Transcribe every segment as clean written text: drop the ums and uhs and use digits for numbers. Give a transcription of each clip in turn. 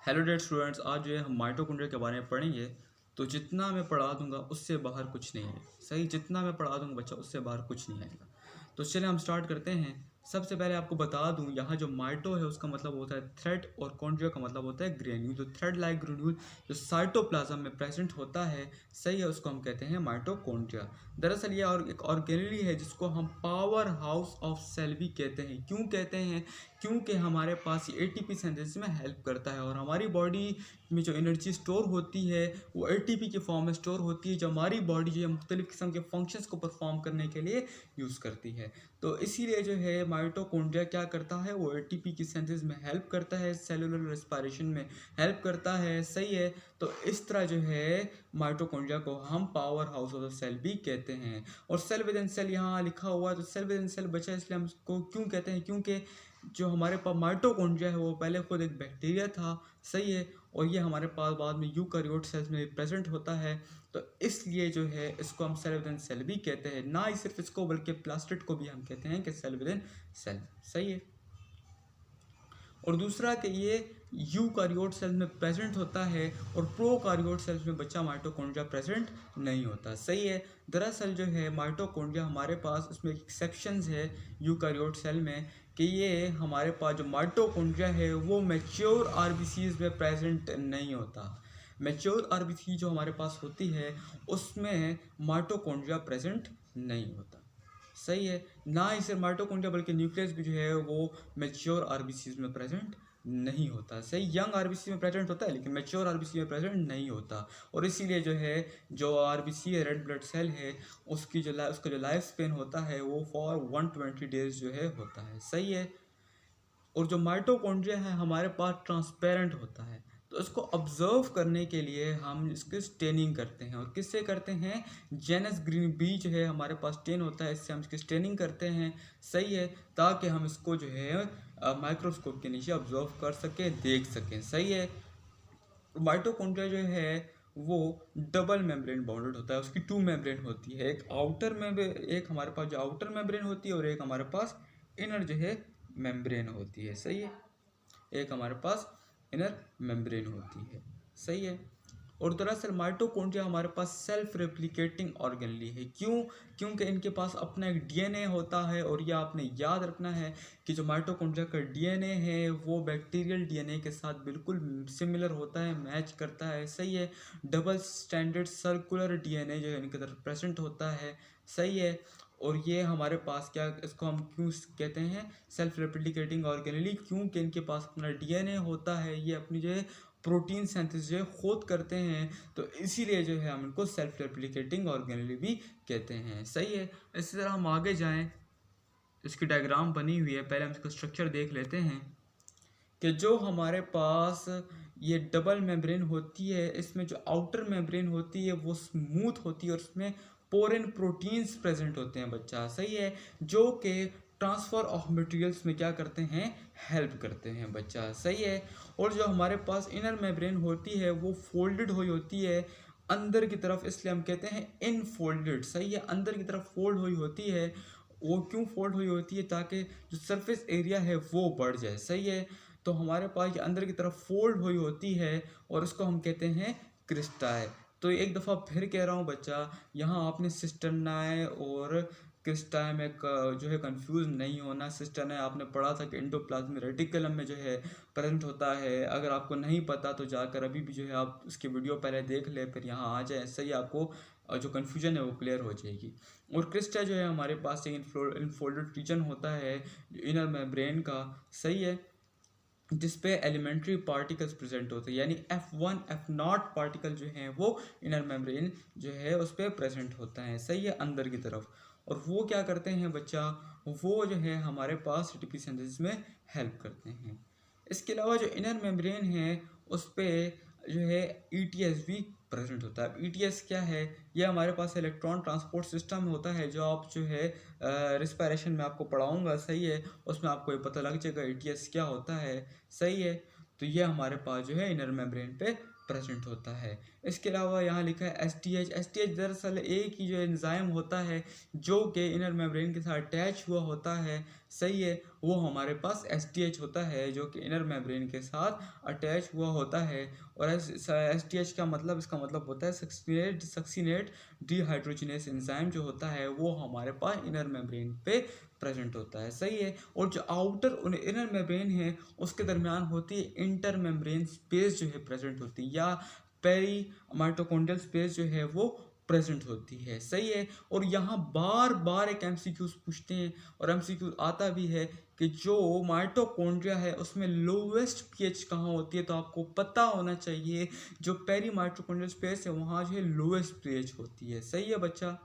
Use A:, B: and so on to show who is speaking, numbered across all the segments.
A: Hello dear students, आज जो है हम माइटोकॉन्ड्रिया के बारे में पढ़ेंगे। तो जितना मैं पढ़ा दूंगा उससे बाहर कुछ नहीं है। सही, जितना मैं पढ़ा दूंगा बच्चा उससे बाहर कुछ नहीं आएगा। तो चलिए हम स्टार्ट करते हैं। सबसे पहले आपको बता दूं, यहाँ जो माइटो है उसका मतलब होता है थ्रेड और कॉन्ड्रिया का मतलब होता है ग्रेन्यूल। जो थ्रेड लाइक ग्रेन्यूल जो साइटोप्लाज्म में प्रेजेंट होता है, सही है, उसको हम कहते हैं माइटोकॉन्ड्रिया। दरअसल ये और एक ऑर्गेनेली है जिसको हम पावर हाउस ऑफ सेल भी कहते हैं। क्यों कहते हैं? क्योंकि हमारे पास ये एटीपी सिंथेसिस में हेल्प करता है और हमारी बॉडी में जो एनर्जी स्टोर होती है वो एटीपी के फॉर्म में स्टोर होती है, जो हमारी बॉडी जो है मुख्तलिफ किस्म के फंक्शंस को परफॉर्म करने के लिए यूज़ करती है। तो इसीलिए जो है माइटोकॉन्ड्रिया क्या करता है, वो एटीपी की सिंथेसिस में हेल्प करता है, सेलुलर रेस्पिरेशन में हेल्प करता है। सही है। तो इस तरह जो है माइटोकॉन्ड्रिया को हम power house of the cell भी कहते हैं। और सेल विद इन सेल यहाँ लिखा हुआ है, तो सेल विद इन सेल बचा, इसलिए हम इसको क्यों कहते हैं? क्योंकि जो हमारे पास माइटोकॉन्ड्रिया है वो पहले खुद एक बैक्टीरिया था। सही है। और ये हमारे पास बाद में यूकैरियोट सेल्स में प्रेजेंट होता है। तो इसलिए जो है इसको हम सेल विद इन सेल भी कहते हैं। ना ही सिर्फ इसको बल्कि प्लास्टिड को भी हम कहते हैं कि सेल विद इन सेल। सही है। और दूसरा कि ये यूकैरियोट सेल्स में प्रेजेंट होता है और प्रोकैरियोट सेल्स में बच्चा माइटोकॉन्ड्रिया प्रेजेंट नहीं होता। सही है। दरअसल जो है माइटोकॉन्ड्रिया हमारे पास इसमें एक्सेप्शंस है यूकैरियोट सेल में, कि ये हमारे पास जो माइटोकॉन्ड्रिया है वो मैच्योर आरबीसीज में प्रेजेंट नहीं होता। मैच्योर आरबीसी जो हमारे पास होती है उसमें माइटोकॉन्ड्रिया प्रेजेंट नहीं होता। सही है। ना ही सिर्फ माइटोकॉन्ड्रिया बल्कि न्यूक्लियस भी जो है वो मैच्योर आरबीसीज में प्रेजेंट नहीं होता। सही, यंग आरबीसी में प्रेजेंट होता है लेकिन मैच्योर आरबीसी में प्रेजेंट नहीं होता। और इसीलिए जो है जो आरबीसी है, रेड ब्लड सेल है, उसका जो लाइफ स्पेन होता है वो फॉर 120 डेज जो है होता है। सही है। और जो माइटोकॉन्ड्रिया है हमारे पास ट्रांसपेरेंट होता है। तो इसको ऑब्जर्व करने के लिए हम इसकी स्टेनिंग करते हैं। और किससे करते हैं? जेनस ग्रीन बी जो है हमारे पास स्टेन होता है, इससे हम इसकी स्टेनिंग करते हैं। सही है। ताकि हम इसको जो है माइक्रोस्कोप के नीचे ऑब्जर्व कर सकें, देख सकें। सही है। माइटोकॉन्ड्रिया जो है वो डबल मेम्ब्रेन बाउंडेड होता है। उसकी टू मेम्ब्रेन होती है, एक आउटर मेम्ब्रेन, एक हमारे पास जो आउटर मेम्ब्रेन होती है और एक हमारे पास इनर जो है मेम्ब्रेन होती है। सही है। एक हमारे पास इनर मेम्ब्रेन होती है। सही है। और दरअसल माइटोकॉन्ड्रिया हमारे पास सेल्फ रेप्लिकेटिंग ऑर्गेनली है। क्यों? क्योंकि इनके पास अपना एक डीएनए होता है। और यह आपने याद रखना है कि जो माइटोकॉन्ड्रिया का डीएनए है वो बैक्टीरियल डीएनए के साथ बिल्कुल सिमिलर होता है, मैच करता है। सही है। डबल स्टैंडर्ड सर्कुलर डीएनए जो है इनके तरफ प्रेजेंट होता है। सही है। और ये हमारे पास क्या, इसको हम क्यों कहते हैं सेल्फ रेप्लिकेटिंग ऑर्गेनली? क्योंकि इनके पास अपना डीएनए होता है, ये अपनी जो है प्रोटीन सिंथेसिस जो है खुद करते हैं। तो इसीलिए जो है हम इनको सेल्फ रेप्लिकेटिंग ऑर्गेनली भी कहते हैं। सही है। इसी तरह हम आगे जाएं, इसकी डायग्राम बनी हुई है, पहले हम इसका स्ट्रक्चर देख लेते हैं। कि जो हमारे पास ये डबल मेम्ब्रेन होती है, इसमें जो आउटर मेम्ब्रेन होती है वो स्मूथ होती है और उसमें पोरिन प्रोटीन्स प्रेजेंट होते हैं बच्चा। सही है। जो कि ट्रांसफ़र ऑफ मटेरियल्स में क्या करते हैं, हेल्प करते हैं बच्चा। सही है। और जो हमारे पास इनर मेम्ब्रेन होती है वो फोल्डेड हुई होती है अंदर की तरफ, इसलिए हम कहते हैं इनफोल्डेड। सही है। अंदर की तरफ फोल्ड हुई होती है। वो क्यों फोल्ड हुई होती है? ताकि जो सरफेस एरिया है वो बढ़ जाए। सही है। तो हमारे पास ये अंदर की तरफ फोल्ड हुई होती है और इसको हम कहते हैं क्रिस्टाई। तो एक दफ़ा फिर कह रहा हूँ बच्चा, यहाँ आपने सिस्टर्नाई और क्रिस्टाई में जो है कंफ्यूज नहीं होना। सिस्टर्नाई आपने पढ़ा था कि एंडोप्लाज्मिक रेटिकुलम में जो है प्रेजेंट होता है। अगर आपको नहीं पता तो जाकर अभी भी जो है आप उसकी वीडियो पहले देख ले, फिर यहाँ आ जाए। सही, आपको जो कन्फ्यूजन है वो क्लियर हो जाएगी। और क्रिस्टा जो है हमारे पास एक इनफोल्डेड रीजन होता है इनर मेम्ब्रेन का। सही है। जिसपे एलिमेंट्री पार्टिकल्स प्रेजेंट होते हैं, यानी F1 F0 पार्टिकल जो हैं वो इनर मेम्ब्रेन जो है उस पर प्रेजेंट होता है। सही है। अंदर की तरफ। और वो क्या करते हैं बच्चा, वो जो है हमारे पास एटीपी सिंथेसिस में हेल्प करते हैं। इसके अलावा जो इनर मेम्ब्रेन है उस पर जो है ईटीएस भी प्रेजेंट होता है। ईटीएस क्या है? ये हमारे पास इलेक्ट्रॉन ट्रांसपोर्ट सिस्टम होता है, जो आप जो है रिस्पायरेशन में आपको पढ़ाऊंगा। सही है। उसमें आपको ये पता लग जाएगा ईटीएस क्या होता है। सही है। तो ये हमारे पास जो है इनर मेम्ब्रेन पे प्रेजेंट होता है। इसके अलावा यहाँ लिखा है एसटीएच। एसटीएच दरअसल एक ही जो एंजाइम होता है जो कि इनर मेम्ब्रेन के साथ अटैच हुआ होता है। सही है, वो हमारे पास STH होता है जो कि इनर मेम्ब्रेन के साथ अटैच हुआ होता है। और STH का मतलब, इसका मतलब होता है सक्सिनेट डिहाइड्रोजनेस एंजाइम जो होता है वो हमारे पास इनर मेम्ब्रेन पे प्रेजेंट होता है। सही है, और जो आउटर इनर मेम्ब्रेन है उसके दरमियान होती है इंटर मेम्ब्रेन स्पेस जो है प्रेजेंट होती है, या पेरी माइटोकॉन्ड्रियल स्पेस जो है वो प्रेजेंट होती है। सही है, और यहाँ बार बार एक MCQs पूछते हैं और MCQ आता भी है कि जो माइटोकॉन्ड्रिया है उसमें लोवेस्ट पीएच कहाँ होती है, तो आपको पता होना चाहिए जो पेरी माइटोकॉन्ड्रियल स्पेस है वहाँ जो है लोवेस्ट पीएच होती है। सही है बच्चा,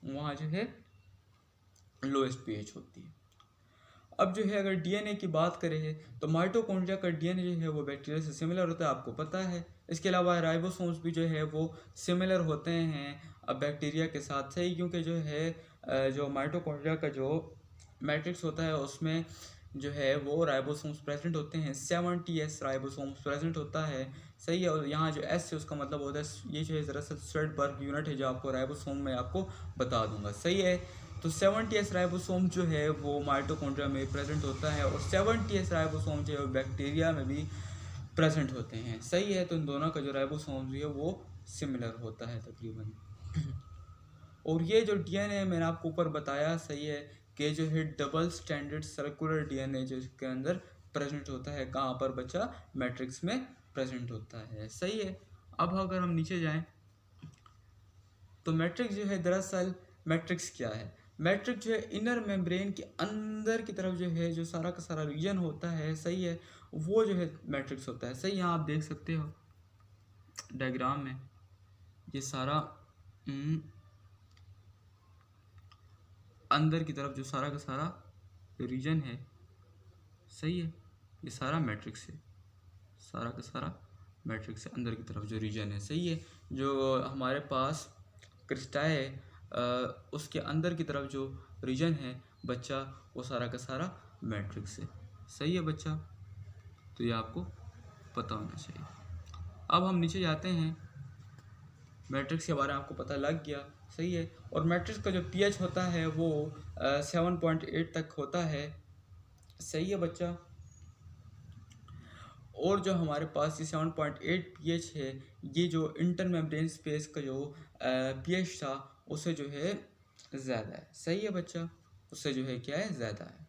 A: वहाँ जो है लोएस्ट पीएच होती है। अब जो है अगर डीएनए की बात करें तो माइटोकॉन्ड्रिया का डीएनए जो है वो बैक्टीरिया से सिमिलर होता है, आपको पता है। इसके अलावा राइबोसोम्स भी जो है वो सिमिलर होते हैं अब बैक्टीरिया के साथ। सही, क्योंकि जो है जो माइटोकॉन्ड्रिया का जो मैट्रिक्स होता है उसमें जो है वो राइबोसोम्स प्रेजेंट होते हैं, 70S राइबोसोम्स प्रेजेंट होता है। सही है, और यहाँ जो S है उसका मतलब होता है, ये जो है दरअसल स्ट्रेटबर्ग यूनिट है जो आपको राइबोसोम में आपको बता दूंगा। सही है, तो 70S राइबोसोम जो है वो माइटोकॉन्ड्रिया में प्रेजेंट होता है और 70S राइबोसोम जो है बैक्टीरिया में भी प्रेजेंट होते हैं। सही है, तो इन दोनों का जो राइबोसोम जो है वो सिमिलर होता है तकरीबन। और ये जो डीएनए मैंने आपको ऊपर बताया, सही है, कि जो है डबल स्टैंडर्ड सर्कुलर डीएनए जो इसके अंदर प्रेजेंट होता है, कहाँ पर बच्चा, मैट्रिक्स में प्रेजेंट होता है। सही है, अब अगर हम नीचे जाएं तो मैट्रिक्स जो है दरअसल मैट्रिक्स क्या है, मैट्रिक्स जो है इनर मेम्ब्रेन के अंदर की तरफ जो है जो सारा का सारा रीजन होता है। सही है, वो जो है मैट्रिक्स होता है। सही, यहाँ आप देख सकते हो डायग्राम में ये सारा अंदर की तरफ जो सारा का सारा रीजन है, सही है, ये सारा मैट्रिक्स है, सारा का सारा मैट्रिक्स है, अंदर की तरफ जो रीजन है। सही है, जो हमारे पास क्रिस्टाई है उसके अंदर की तरफ जो रीजन है बच्चा, वो सारा का सारा मैट्रिक्स है। सही है बच्चा, तो ये आपको पता होना चाहिए। अब हम नीचे जाते हैं, मैट्रिक्स के बारे में आपको पता लग गया। सही है, और मैट्रिक्स का जो पीएच होता है वो 7.8 तक होता है। सही है बच्चा, और जो हमारे पास ये 7.8 पीएच है, ये जो इंटर मेम्ब्रेन स्पेस का जो पीएच था उससे जो है ज़्यादा है। सही है बच्चा, उससे जो है क्या है, ज़्यादा है।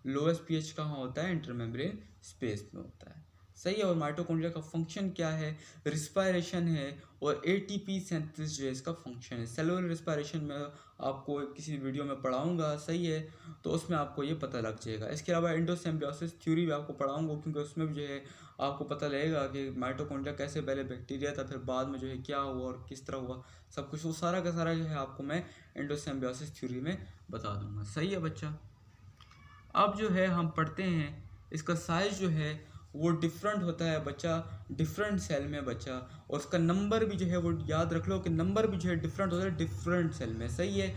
A: लोएस्ट पीएच कहाँ होता है, इंटर मेम्ब्रेन स्पेस में होता है। सही है, और माइटोकॉन्ड्रिया का फंक्शन क्या है, रिस्पायरेशन है, और एटीपी सिंथेसिस जो है इसका फंक्शन है। सेलुलर रिस्पायरेशन में आपको किसी वीडियो में पढ़ाऊंगा। सही है, तो उसमें आपको ये पता लग जाएगा। इसके अलावा एंडोसिम्बियोसिस थ्योरी भी आपको पढ़ाऊंगा, क्योंकि उसमें भी जो है आपको पता लगेगा कि माइटोकॉन्ड्रिया कैसे पहले बैक्टीरिया था, फिर बाद में जो है क्या हुआ और किस तरह हुआ, सब कुछ वो सारा का सारा जो है आपको मैं एंडोसिम्बियोसिस थ्योरी में बता दूंगा। सही है बच्चा, अब जो है हम पढ़ते हैं इसका साइज जो है वो डिफरेंट होता है बच्चा, डिफरेंट सेल में बच्चा, और उसका नंबर भी जो है वो याद रख लो कि नंबर भी जो है डिफरेंट होता है डिफरेंट सेल में। सही है,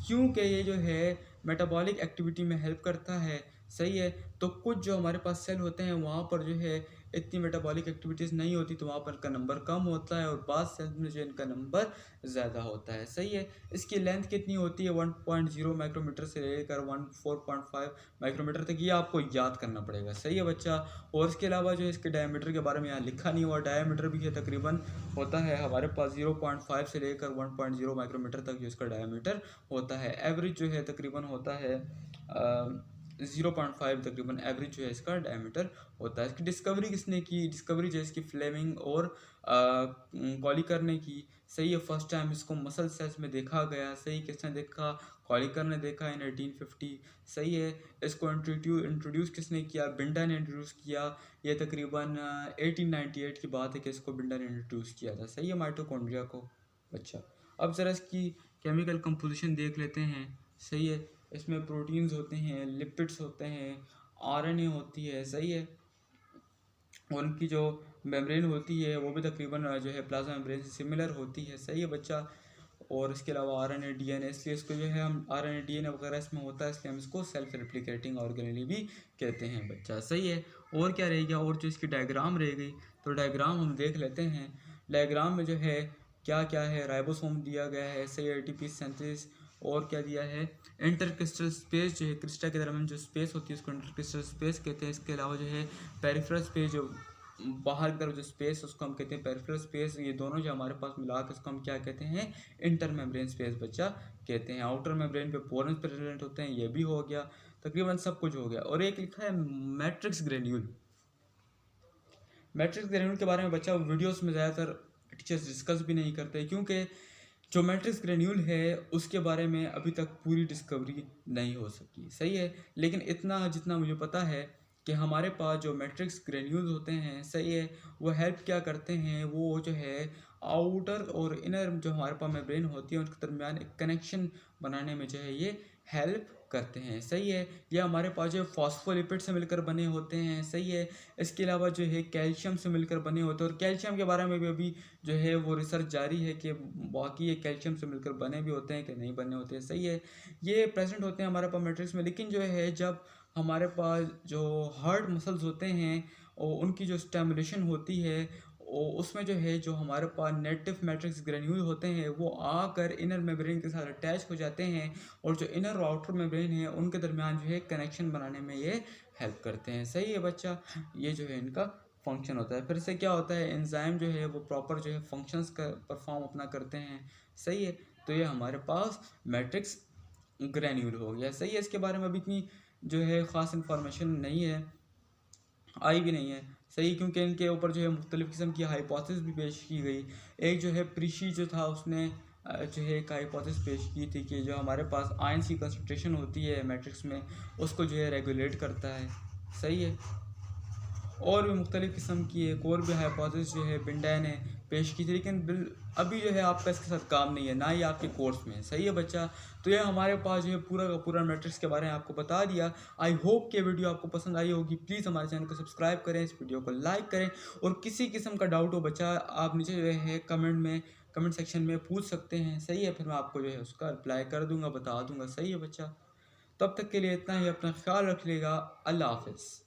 A: क्योंकि ये जो है मेटाबॉलिक एक्टिविटी में हेल्प करता है। सही है, तो कुछ जो हमारे पास सेल होते हैं वहाँ पर जो है इतनी मेटाबॉलिक एक्टिविटीज़ नहीं होती, तो वहाँ पर इनका नंबर कम होता है, और बाद सेल्स में जो इनका नंबर ज़्यादा होता है। सही है, इसकी लेंथ कितनी होती है, 1.0 माइक्रोमीटर से लेकर 4.5 माइक्रोमीटर तक, ये आपको याद करना पड़ेगा। सही है बच्चा, और इसके अलावा जो इसके डायमीटर के बारे में यहाँ लिखा नहीं हुआ, डायमीटर भी है तकरीबन होता है हमारे पास 0.5 से लेकर 1.0 माइक्रोमीटर तक जो इसका डायमीटर होता है। एवरेज जो है तकरीबन होता है 0.5 तकरीबन एवरेज जो है इसका डायमीटर होता है। इसकी डिस्कवरी किसने की, डिस्कवरी जो है इसकी फ्लेमिंग और कॉलिकर ने की। सही है, फर्स्ट टाइम इसको मसल सेल्स में देखा गया। सही, किसने देखा, कॉलिकर ने देखा इन 1850। सही है, इसको इंट्रोड्यूस किसने किया, बिंडा ने इंट्रोड्यूस किया। ये तकरीबन 1898 की बात है कि इसको बिंडा ने इंट्रोड्यूस किया था। सही है, माइटोकॉन्ड्रिया को बच्चा। अब ज़रा इसकी केमिकल कंपोजिशन देख लेते हैं। सही है, इसमें प्रोटीन्स होते हैं, लिपिड्स होते हैं, आरएनए होती है। सही है, और उनकी जो मेम्ब्रेन होती है वो भी तकरीबन जो है प्लाज्मा मेम्ब्रेन से सिमिलर होती है। सही है बच्चा, और इसके अलावा आरएनए डीएनए, इसलिए इसको जो है हम आरएनए डीएनए वगैरह इसमें होता है, इसलिए हम इसको सेल्फ रेप्लिकेटिंग ऑर्गेनेली भी कहते हैं बच्चा। सही है, और क्या रह गया, और जो इसकी डायग्राम रह गई, तो डायग्राम हम देख लेते हैं। डायग्राम में जो है क्या क्या है, राइबोसोम दिया गया है, सही, एटीपी सिंथेसिस और क्या दिया है, इंटरक्रिस्टल स्पेस जो है क्रिस्टल के दरमियान जो स्पेस होती है उसको इंटरक्रिस्टल स्पेस कहते हैं। इसके अलावा जो है पेरिफेरल स्पेस, जो बाहर की तरफ जो स्पेस उसको हम कहते हैं पेरिफेरल स्पेस। ये दोनों जो हमारे पास मिला के इसको हम क्या कहते हैं, इंटर मेम्ब्रेन स्पेस बच्चा कहते हैं। आउटर मेम्ब्रेन पे पोरस प्रेजेंट होते हैं, ये भी हो गया, तकरीबन सब कुछ हो गया। और एक लिखा है मैट्रिक्स ग्रेन्यूल। मैट्रिक्स ग्रेन्यूल के बारे में बच्चा वीडियोस में ज़्यादातर टीचर्स डिस्कस भी नहीं करते, क्योंकि जो मैट्रिक्स ग्रेन्यूल है उसके बारे में अभी तक पूरी डिस्कवरी नहीं हो सकी, सही है। लेकिन इतना जितना मुझे पता है कि हमारे पास जो मैट्रिक्स ग्रेन्यूल्स होते हैं, सही है, वो हेल्प क्या करते हैं, वो जो है आउटर और इनर जो हमारे पास मेम्ब्रेन होती है उनके दरमियान एक कनेक्शन बनाने में जो है ये हेल्प करते हैं, सही है। ये हमारे पास जो फॉस्फोलिपिड से मिलकर बने होते हैं, सही है। इसके अलावा जो है कैल्शियम से मिलकर बने होते हैं, और कैल्शियम के बारे में भी अभी जो है वो रिसर्च जारी है कि बाकी ये कैल्शियम से मिलकर बने भी होते हैं कि नहीं बने होते हैं, सही है। ये प्रेजेंट होते हैं हमारे पास मैट्रिक्स में। लेकिन जो है जब हमारे पास जो हार्ट मसल्स होते हैं और उनकी जो स्टिमुलेशन होती है, और उसमें जो है जो हमारे पास नेटिव मैट्रिक्स ग्रेन्यूल होते हैं वो आकर इनर मेम्ब्रेन के साथ अटैच हो जाते हैं, और जो इनर और आउटर मेम्ब्रेन है उनके दरमियान जो है कनेक्शन बनाने में ये हेल्प करते हैं, सही है बच्चा। ये जो है इनका फंक्शन होता है। फिर से क्या होता है, एंजाइम जो है वो प्रॉपर जो है फंक्शंस का परफॉर्म अपना करते हैं, सही है। तो ये हमारे पास मैट्रिक्स ग्रेन्यूल हो गया, सही है। इसके बारे में अभी इतनी जो है ख़ास इंफॉर्मेशन नहीं है, आई भी नहीं है, सही, क्योंकि इनके ऊपर जो है मुख्तलिफ़ किस्म की हाइपोथेसिस भी पेश की गई। एक जो है प्रीशी जो था उसने जो है एक हाइपोथेसिस पेश की थी कि जो हमारे पास आयन की कंसंट्रेशन होती है मैट्रिक्स में उसको जो है रेगुलेट करता है, सही है। और भी मुख्तलिफ़ किस्म की एक और भी हाइपोथेसिस जो है बिंडा ने पेश की थी, लेकिन अभी जो है आपका इसके साथ काम नहीं है, ना ही आपके कोर्स में, सही है बच्चा। तो ये हमारे पास जो है पूरा का पूरा मैट्रिक्स के बारे में आपको बता दिया। आई होप कि वीडियो आपको पसंद आई होगी। प्लीज़ हमारे चैनल को सब्सक्राइब करें, इस वीडियो को लाइक करें, और किसी किस्म का डाउट हो बच्चा आप नीचे जो है कमेंट सेक्शन में पूछ सकते हैं, सही है। फिर मैं आपको जो है उसका रिप्लाई कर दूंगा, बता दूंगा, सही है बच्चा। तब तक के लिए इतना ही, अपना ख्याल रखिएगा। अल्लाह हाफिज़।